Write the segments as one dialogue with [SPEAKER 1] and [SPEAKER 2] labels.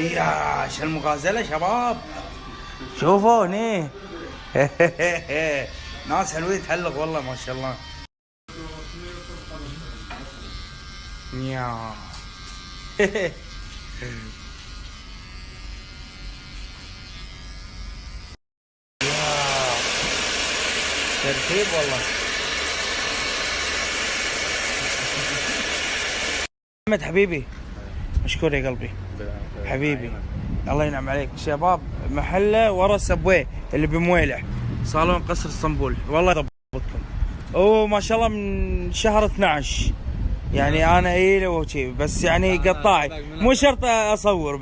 [SPEAKER 1] يا شو المغازلة شباب، شوفوا هني. ناس حلوين تحلق والله ما شاء الله. يا ترتيب والله. محمد حبيبي مشكور يا قلبي حبيبي، الله ينعم عليك. شباب محله ورا السبوي اللي بمويلع، صالون قصر اسطنبول، والله يضبطكم. وما شاء الله من شهر 12 يعني انا ايله وشي، بس يعني قطاعي مو شرط اصور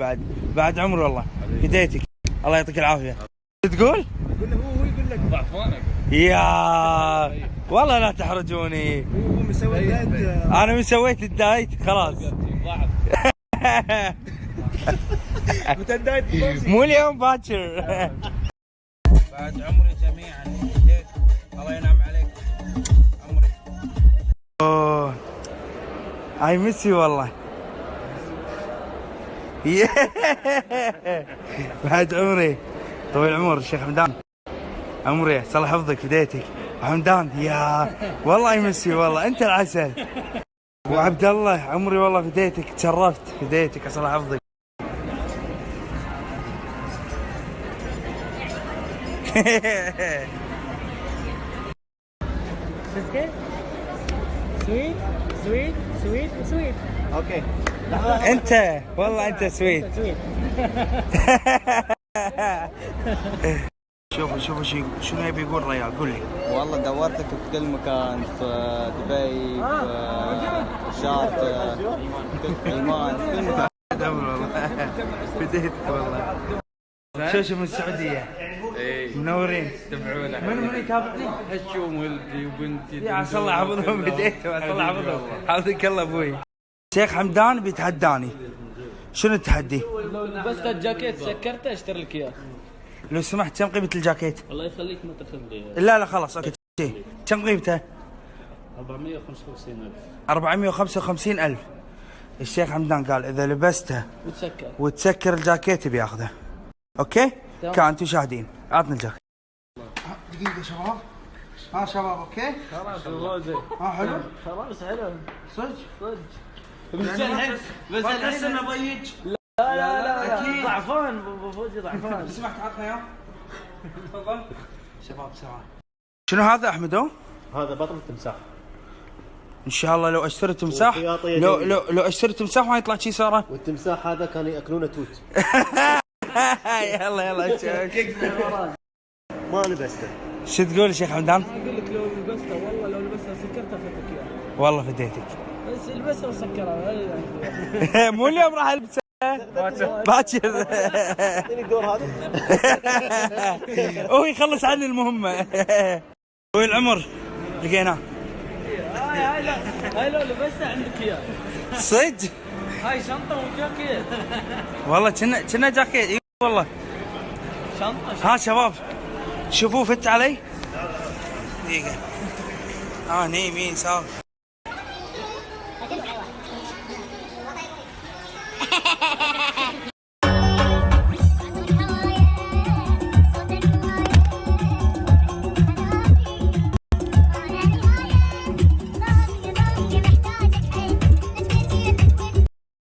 [SPEAKER 1] بعد عمري والله. بدايتك الله يعطيك العافيه. تقول؟
[SPEAKER 2] يقول له هو يقول لك ضعفانك.
[SPEAKER 1] يا والله لا تحرجوني.
[SPEAKER 2] هو مسوي دايت.
[SPEAKER 1] انا من سويت الدايت خلاص.
[SPEAKER 2] متى الدايت؟
[SPEAKER 1] مو اليوم باكر. بعد عمري جميعا الله ينعم عليك عمري. اوه اي مس يو والله. بعد عمري طويل العمر الشيخ حمدان عمري صلح حفظك بدايتك حمدان. يا والله يمسي والله انت العسل. وعبد الله عمري والله بدايتك تشرفت بدايتك صلح حفظك.
[SPEAKER 2] سويت سويت سويت سويت. اوكي
[SPEAKER 1] انت والله انت سويت. شوفوا شنو يبي يقول ريال، قول لي.
[SPEAKER 3] والله دورتك في كل مكان، في دبي، في الشارقة، في عمان، في كل مكان.
[SPEAKER 1] والله بديت والله. شوف من السعودية منورين.
[SPEAKER 4] تبعونا
[SPEAKER 1] من يتابعني؟
[SPEAKER 4] هشوم ولدي وبنتي.
[SPEAKER 1] يا عسى الله يحفظهم بديتهم، عسى الله يحفظهم. حفظك الله ابوي. شيخ حمدان بيتحداني. شنو التحدي؟
[SPEAKER 2] لو لبست الجاكيت سكرته اشتري لك اياه.
[SPEAKER 1] لو سمحت كم قيمة الجاكيت؟
[SPEAKER 2] الله يخليك ما تاخذ لي.
[SPEAKER 1] لا خلاص اوكي. كم قيمته؟
[SPEAKER 2] 455,000.
[SPEAKER 1] 455,000. الشيخ حمدان قال اذا لبسته وتسكر الجاكيت بياخذه. اوكي؟ كان انتم شاهدين. اعطني الجاكيت. دقيقة شباب. ها شباب اوكي؟
[SPEAKER 2] خلاص الغوزة.
[SPEAKER 1] ها حلو؟
[SPEAKER 2] خلاص حلو.
[SPEAKER 1] صدق؟
[SPEAKER 2] بس الحين
[SPEAKER 1] بس انا ضيج.
[SPEAKER 2] لا
[SPEAKER 1] أكيد.
[SPEAKER 2] ضعفان ابو فوزي ضعفان.
[SPEAKER 1] سمحت عطنا اياه. تفضل. شباب سوا. شنو هذا احمدو؟
[SPEAKER 5] هذا بطل التمساح.
[SPEAKER 1] ان شاء الله لو اشتري تمساح لو اشتري تمساح ما يطلع شي صاره.
[SPEAKER 5] والتمساح هذا كانوا ياكلونه توت.
[SPEAKER 1] يلا
[SPEAKER 5] ما لبسته.
[SPEAKER 1] شو تقول يا شيخ حمدان؟
[SPEAKER 2] اقول لك لو لبسته والله لو لبسته سكرته فتك اياه.
[SPEAKER 1] والله فديتك.
[SPEAKER 2] بس البسه وسكرها.
[SPEAKER 1] مو اليوم راح البسه باكر.
[SPEAKER 5] اعطيني الدور هذا.
[SPEAKER 1] هو يخلص عني المهمه. طويل العمر لقيناه.
[SPEAKER 2] هاي لو لبسته عندك اياه.
[SPEAKER 1] صدق؟
[SPEAKER 2] هاي شنطه وجاكيت.
[SPEAKER 1] والله كنا جاكيت. اي والله
[SPEAKER 2] شنطه.
[SPEAKER 1] ها شباب شوفوا فت علي دقيقة. هني يمين يسار.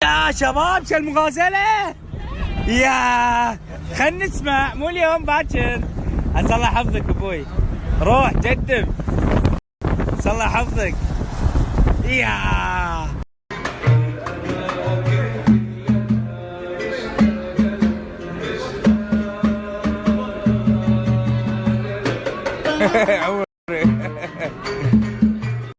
[SPEAKER 1] يا شباب شو المغازلة؟ يا خلنا نسمع مو اليوم باكر. عسى الله يحفظك ابوي. روح جدب. عسى الله يحفظك. يا